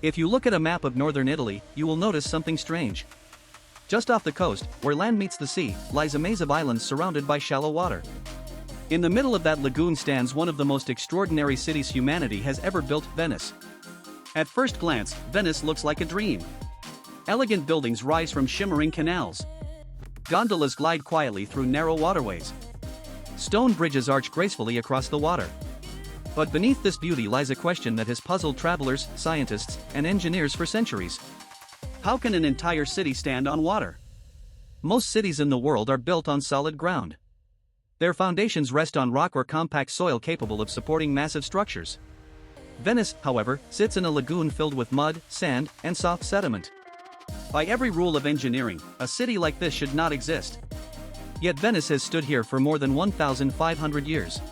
If you look at a map of northern Italy, you will notice something strange. Just off the coast, where land meets the sea, lies a maze of islands surrounded by shallow water. In the middle of that lagoon stands one of the most extraordinary cities humanity has ever built, Venice. At first glance, Venice looks like a dream. Elegant buildings rise from shimmering canals. Gondolas glide quietly through narrow waterways. Stone bridges arch gracefully across the water. But beneath this beauty lies a question that has puzzled travelers, scientists, and engineers for centuries. How can an entire city stand on water? Most cities in the world are built on solid ground. Their foundations rest on rock or compact soil capable of supporting massive structures. Venice, however, sits in a lagoon filled with mud, sand, and soft sediment. By every rule of engineering, a city like this should not exist. Yet Venice has stood here for more than 1,500 years.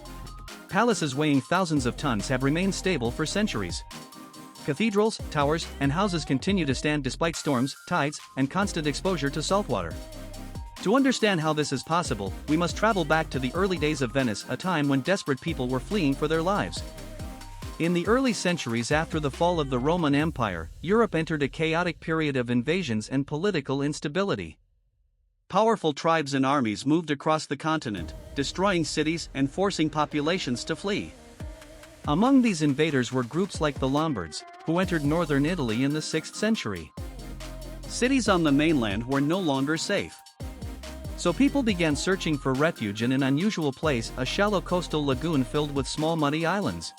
Palaces weighing thousands of tons have remained stable for centuries. Cathedrals, towers, and houses continue to stand despite storms, tides, and constant exposure to saltwater. To understand how this is possible, we must travel back to the early days of Venice, a time when desperate people were fleeing for their lives. In the early centuries after the fall of the Roman Empire, Europe entered a chaotic period of invasions and political instability. Powerful tribes and armies moved across the continent, destroying cities and forcing populations to flee. Among these invaders were groups like the Lombards, who entered northern Italy in the 6th century. Cities on the mainland were no longer safe. So people began searching for refuge in an unusual place, a shallow coastal lagoon filled with small muddy islands.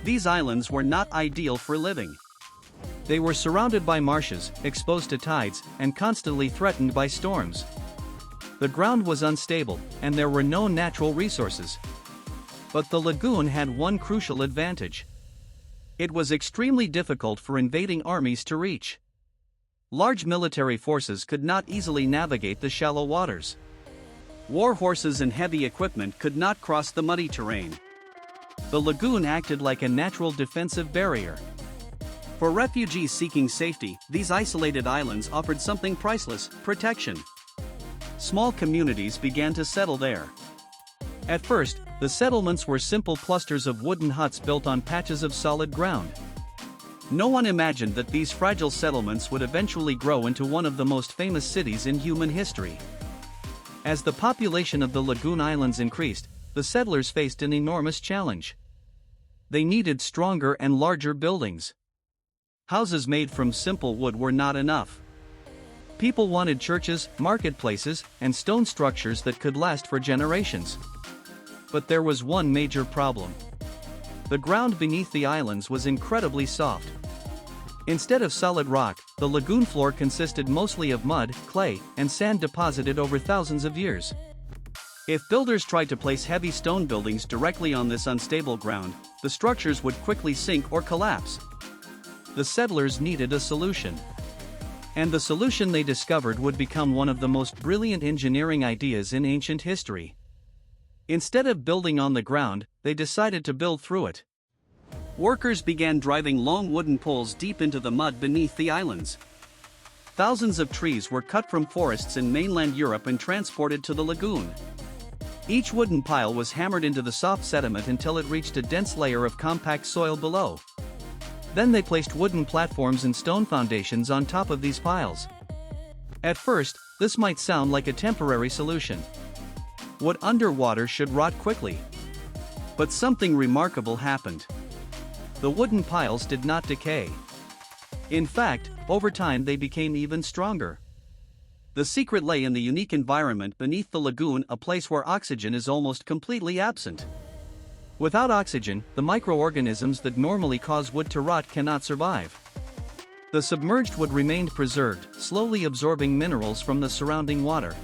These islands were not ideal for living. They were surrounded by marshes, exposed to tides, and constantly threatened by storms. The ground was unstable, and there were no natural resources. But the lagoon had one crucial advantage. It was extremely difficult for invading armies to reach. Large military forces could not easily navigate the shallow waters. War horses and heavy equipment could not cross the muddy terrain. The lagoon acted like a natural defensive barrier. For refugees seeking safety, these isolated islands offered something priceless: protection. Small communities began to settle there. At first, the settlements were simple clusters of wooden huts built on patches of solid ground. No one imagined that these fragile settlements would eventually grow into one of the most famous cities in human history. As the population of the lagoon islands increased, the settlers faced an enormous challenge. They needed stronger and larger buildings. Houses made from simple wood were not enough. People wanted churches, marketplaces, and stone structures that could last for generations. But there was one major problem. The ground beneath the islands was incredibly soft. Instead of solid rock, the lagoon floor consisted mostly of mud, clay, and sand deposited over thousands of years. If builders tried to place heavy stone buildings directly on this unstable ground, the structures would quickly sink or collapse. The settlers needed a solution. And the solution they discovered would become one of the most brilliant engineering ideas in ancient history. Instead of building on the ground, they decided to build through it. Workers began driving long wooden poles deep into the mud beneath the islands. Thousands of trees were cut from forests in mainland Europe and transported to the lagoon. Each wooden pile was hammered into the soft sediment until it reached a dense layer of compact soil below. Then they placed wooden platforms and stone foundations on top of these piles. At first, this might sound like a temporary solution. Wood underwater should rot quickly. But something remarkable happened. The wooden piles did not decay. In fact, over time they became even stronger. The secret lay in the unique environment beneath the lagoon, a place where oxygen is almost completely absent. Without oxygen, the microorganisms that normally cause wood to rot cannot survive. The submerged wood remained preserved, slowly absorbing minerals from the surrounding water.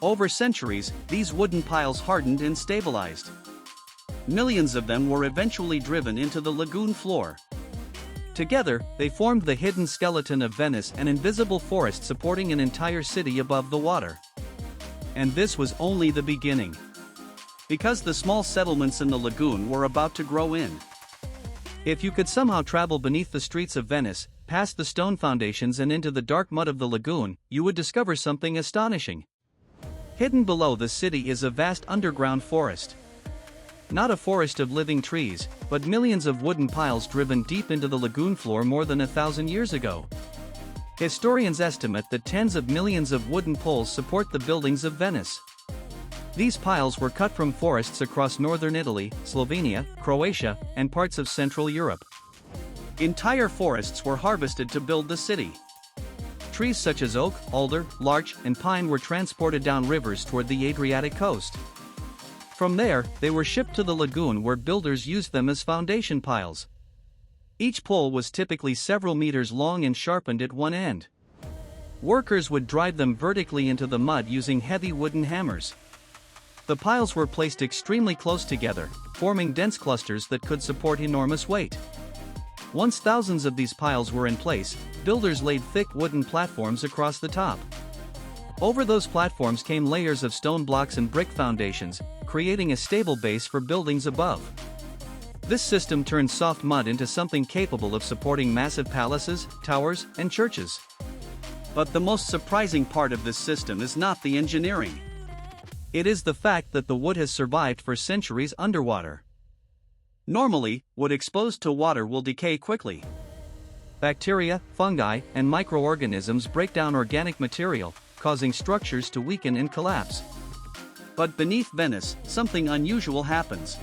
Over centuries, these wooden piles hardened and stabilized. Millions of them were eventually driven into the lagoon floor. Together, they formed the hidden skeleton of Venice, an invisible forest supporting an entire city above the water. And this was only the beginning. Because the small settlements in the lagoon were about to grow in. If you could somehow travel beneath the streets of Venice, past the stone foundations and into the dark mud of the lagoon, you would discover something astonishing. Hidden below the city is a vast underground forest. Not a forest of living trees, but millions of wooden piles driven deep into the lagoon floor more than 1,000 years ago. Historians estimate that tens of millions of wooden poles support the buildings of Venice. These piles were cut from forests across northern Italy, Slovenia, Croatia, and parts of Central Europe. Entire forests were harvested to build the city. Trees such as oak, alder, larch, and pine were transported down rivers toward the Adriatic coast. From there, they were shipped to the lagoon where builders used them as foundation piles. Each pole was typically several meters long and sharpened at one end. Workers would drive them vertically into the mud using heavy wooden hammers. The piles were placed extremely close together, forming dense clusters that could support enormous weight. Once thousands of these piles were in place, builders laid thick wooden platforms across the top. Over those platforms came layers of stone blocks and brick foundations, creating a stable base for buildings above. This system turned soft mud into something capable of supporting massive palaces, towers, and churches. But the most surprising part of this system is not the engineering. It is the fact that the wood has survived for centuries underwater. Normally, wood exposed to water will decay quickly. Bacteria, fungi, and microorganisms break down organic material, causing structures to weaken and collapse. But beneath Venice, something unusual happens.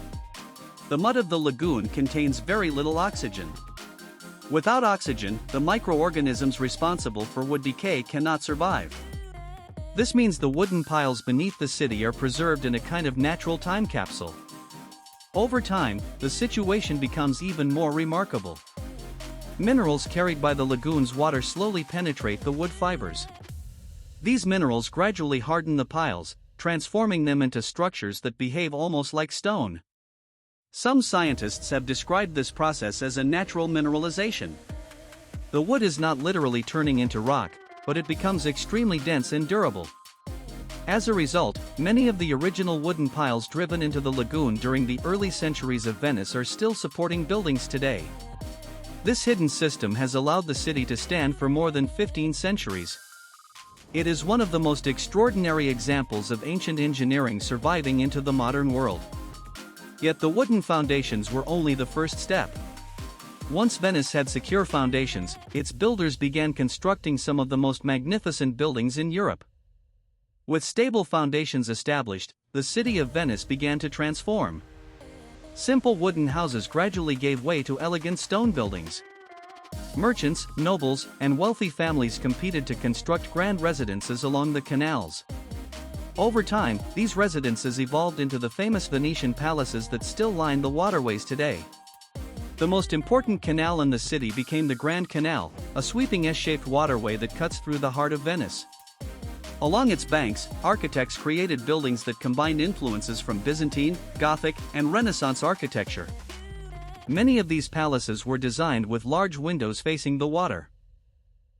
The mud of the lagoon contains very little oxygen. Without oxygen, the microorganisms responsible for wood decay cannot survive. This means the wooden piles beneath the city are preserved in a kind of natural time capsule. Over time, the situation becomes even more remarkable. Minerals carried by the lagoon's water slowly penetrate the wood fibers. These minerals gradually harden the piles, transforming them into structures that behave almost like stone. Some scientists have described this process as a natural mineralization. The wood is not literally turning into rock, but it becomes extremely dense and durable. As a result, many of the original wooden piles driven into the lagoon during the early centuries of Venice are still supporting buildings today. This hidden system has allowed the city to stand for more than 15 centuries. It is one of the most extraordinary examples of ancient engineering surviving into the modern world. Yet the wooden foundations were only the first step. Once Venice had secure foundations, its builders began constructing some of the most magnificent buildings in Europe. With stable foundations established, the city of Venice began to transform. Simple wooden houses gradually gave way to elegant stone buildings. Merchants, nobles, and wealthy families competed to construct grand residences along the canals. Over time, these residences evolved into the famous Venetian palaces that still line the waterways today. The most important canal in the city became the Grand Canal, a sweeping S-shaped waterway that cuts through the heart of Venice. Along its banks, architects created buildings that combined influences from Byzantine, Gothic, and Renaissance architecture. Many of these palaces were designed with large windows facing the water.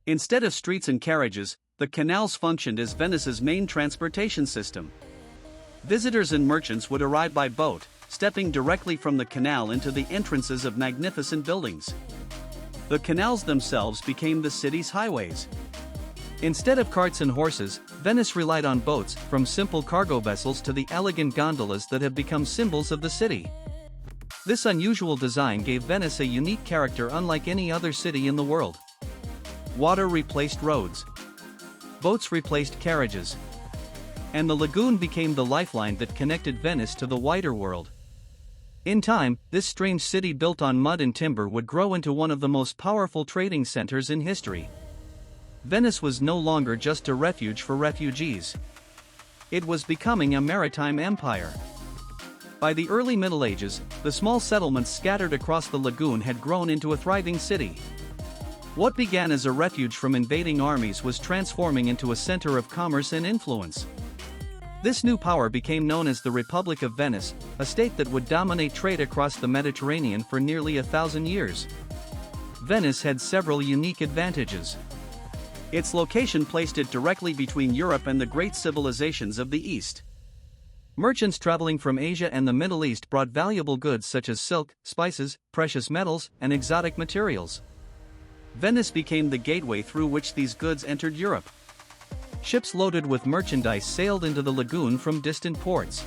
Instead of streets and carriages, the canals functioned as Venice's main transportation system. Visitors and merchants would arrive by boat, stepping directly from the canal into the entrances of magnificent buildings. The canals themselves became the city's highways. Instead of carts and horses, Venice relied on boats, from simple cargo vessels to the elegant gondolas that have become symbols of the city. This unusual design gave Venice a unique character unlike any other city in the world. Water replaced roads. Boats replaced carriages. And the lagoon became the lifeline that connected Venice to the wider world. In time, this strange city built on mud and timber would grow into one of the most powerful trading centers in history. Venice was no longer just a refuge for refugees. It was becoming a maritime empire. By the early Middle Ages, the small settlements scattered across the lagoon had grown into a thriving city. What began as a refuge from invading armies was transforming into a center of commerce and influence. This new power became known as the Republic of Venice, a state that would dominate trade across the Mediterranean for nearly 1,000 years. Venice had several unique advantages. Its location placed it directly between Europe and the great civilizations of the East. Merchants traveling from Asia and the Middle East brought valuable goods such as silk, spices, precious metals, and exotic materials. Venice became the gateway through which these goods entered Europe. Ships loaded with merchandise sailed into the lagoon from distant ports.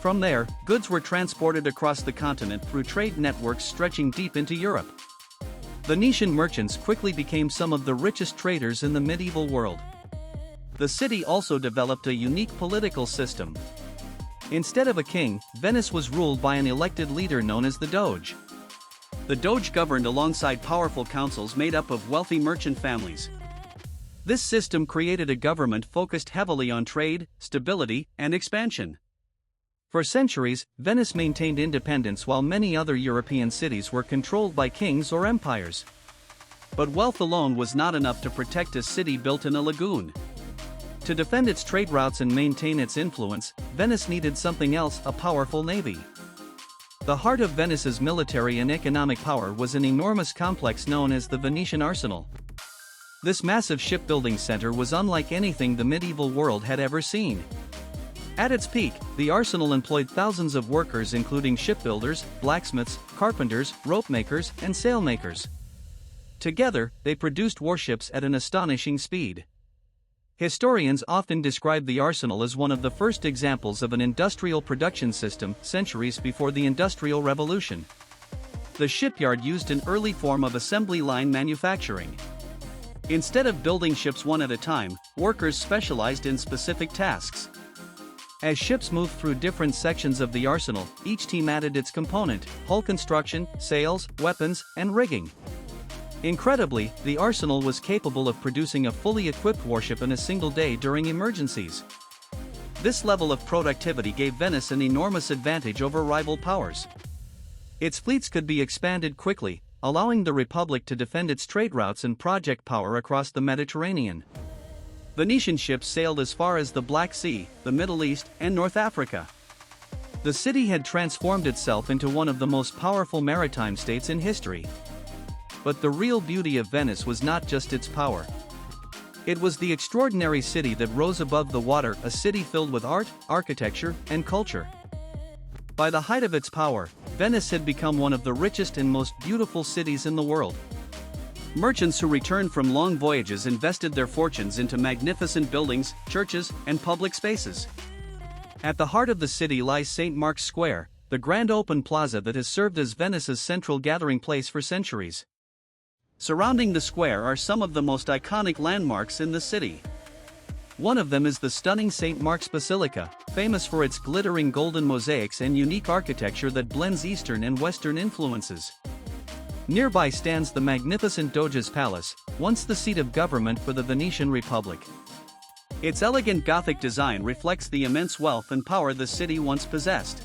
From there, goods were transported across the continent through trade networks stretching deep into Europe. Venetian merchants quickly became some of the richest traders in the medieval world. The city also developed a unique political system. Instead of a king, Venice was ruled by an elected leader known as the Doge. The Doge governed alongside powerful councils made up of wealthy merchant families. This system created a government focused heavily on trade, stability, and expansion. For centuries, Venice maintained independence while many other European cities were controlled by kings or empires. But wealth alone was not enough to protect a city built in a lagoon. To defend its trade routes and maintain its influence, Venice needed something else: a powerful navy. The heart of Venice's military and economic power was an enormous complex known as the Venetian Arsenal. This massive shipbuilding center was unlike anything the medieval world had ever seen. At its peak, the arsenal employed thousands of workers including shipbuilders, blacksmiths, carpenters, rope makers, and sailmakers. Together, they produced warships at an astonishing speed. Historians often describe the arsenal as one of the first examples of an industrial production system, centuries before the Industrial Revolution. The shipyard used an early form of assembly line manufacturing. Instead of building ships one at a time, workers specialized in specific tasks. As ships moved through different sections of the arsenal, each team added its component: hull construction, sails, weapons, and rigging. Incredibly, the arsenal was capable of producing a fully equipped warship in a single day during emergencies. This level of productivity gave Venice an enormous advantage over rival powers. Its fleets could be expanded quickly, allowing the Republic to defend its trade routes and project power across the Mediterranean. Venetian ships sailed as far as the Black Sea, the Middle East, and North Africa. The city had transformed itself into one of the most powerful maritime states in history. But the real beauty of Venice was not just its power. It was the extraordinary city that rose above the water, a city filled with art, architecture, and culture. By the height of its power, Venice had become one of the richest and most beautiful cities in the world. Merchants who returned from long voyages invested their fortunes into magnificent buildings, churches, and public spaces. At the heart of the city lies St. Mark's Square, the grand open plaza that has served as Venice's central gathering place for centuries. Surrounding the square are some of the most iconic landmarks in the city. One of them is the stunning St. Mark's Basilica, famous for its glittering golden mosaics and unique architecture that blends Eastern and Western influences. Nearby stands the magnificent Doge's Palace, once the seat of government for the Venetian Republic. Its elegant Gothic design reflects the immense wealth and power the city once possessed.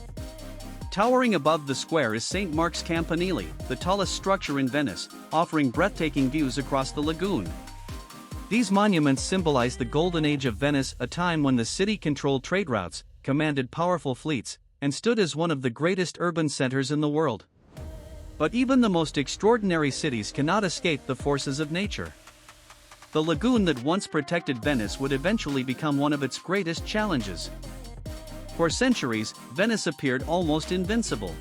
Towering above the square is St. Mark's Campanile, the tallest structure in Venice, offering breathtaking views across the lagoon. These monuments symbolize the golden age of Venice, a time when the city controlled trade routes, commanded powerful fleets, and stood as one of the greatest urban centers in the world. But even the most extraordinary cities cannot escape the forces of nature. The lagoon that once protected Venice would eventually become one of its greatest challenges. For centuries, Venice appeared almost invincible.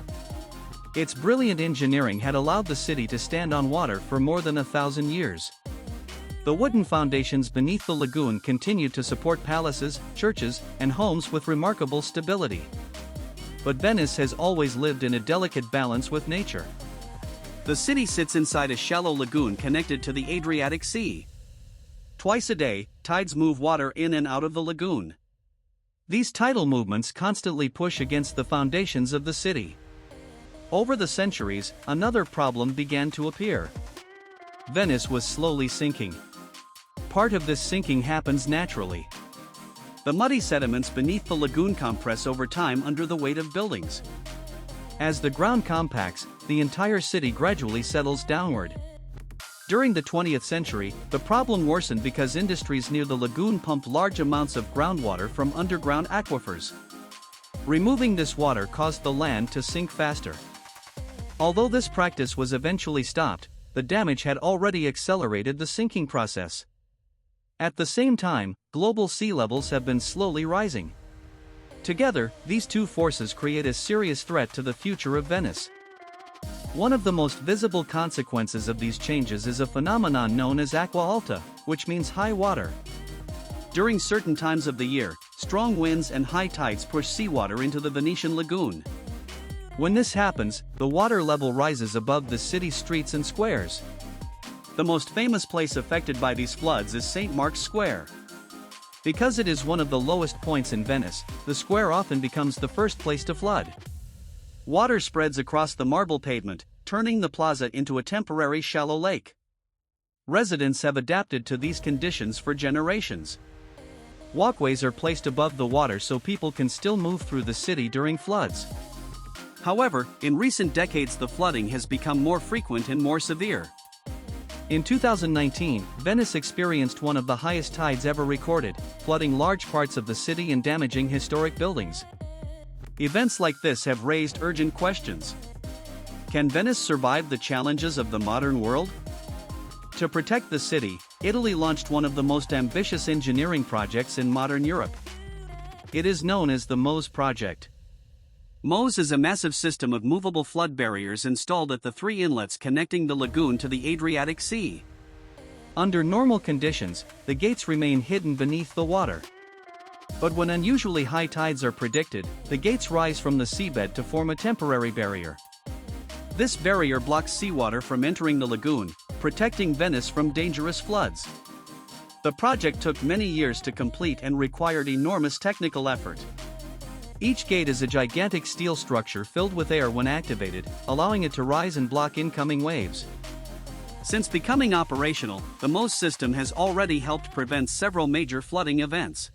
Its brilliant engineering had allowed the city to stand on water for more than 1,000 years. The wooden foundations beneath the lagoon continued to support palaces, churches, and homes with remarkable stability. But Venice has always lived in a delicate balance with nature. The city sits inside a shallow lagoon connected to the Adriatic Sea. Twice a day, tides move water in and out of the lagoon. These tidal movements constantly push against the foundations of the city. Over the centuries, another problem began to appear. Venice was slowly sinking. Part of this sinking happens naturally. The muddy sediments beneath the lagoon compress over time under the weight of buildings. As the ground compacts, the entire city gradually settles downward. During the 20th century, the problem worsened because industries near the lagoon pumped large amounts of groundwater from underground aquifers. Removing this water caused the land to sink faster. Although this practice was eventually stopped, the damage had already accelerated the sinking process. At the same time, global sea levels have been slowly rising. Together, these two forces create a serious threat to the future of Venice. One of the most visible consequences of these changes is a phenomenon known as Acqua Alta, which means high water. During certain times of the year, strong winds and high tides push seawater into the Venetian lagoon. When this happens, the water level rises above the city's streets and squares. The most famous place affected by these floods is St. Mark's Square. Because it is one of the lowest points in Venice, the square often becomes the first place to flood. Water spreads across the marble pavement, turning the plaza into a temporary shallow lake. Residents have adapted to these conditions for generations. Walkways are placed above the water so people can still move through the city during floods. However, in recent decades the flooding has become more frequent and more severe. In 2019, Venice experienced one of the highest tides ever recorded, flooding large parts of the city and damaging historic buildings. Events like this have raised urgent questions. Can Venice survive the challenges of the modern world? To protect the city, Italy launched one of the most ambitious engineering projects in modern Europe. It is known as the MOSE project. MOSE is a massive system of movable flood barriers installed at the three inlets connecting the lagoon to the Adriatic Sea. Under normal conditions, the gates remain hidden beneath the water. But when unusually high tides are predicted, the gates rise from the seabed to form a temporary barrier. This barrier blocks seawater from entering the lagoon, protecting Venice from dangerous floods. The project took many years to complete and required enormous technical effort. Each gate is a gigantic steel structure filled with air when activated, allowing it to rise and block incoming waves. Since becoming operational, the MOSE system has already helped prevent several major flooding events.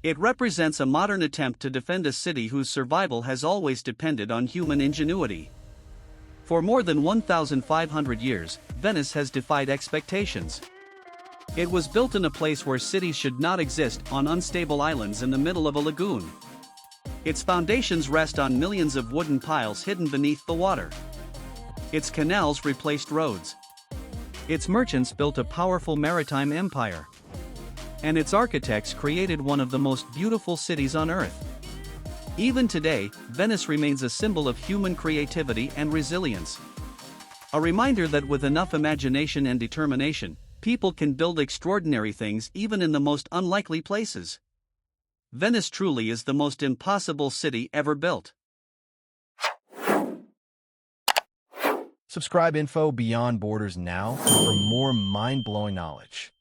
It represents a modern attempt to defend a city whose survival has always depended on human ingenuity. For more than 1,500 years, Venice has defied expectations. It was built in a place where cities should not exist, on unstable islands in the middle of a lagoon. Its foundations rest on millions of wooden piles hidden beneath the water. Its canals replaced roads. Its merchants built a powerful maritime empire. And its architects created one of the most beautiful cities on Earth. Even today, Venice remains a symbol of human creativity and resilience. A reminder that with enough imagination and determination, people can build extraordinary things even in the most unlikely places. Venice truly is the most impossible city ever built. Subscribe Info Beyond Borders now for more mind-blowing knowledge.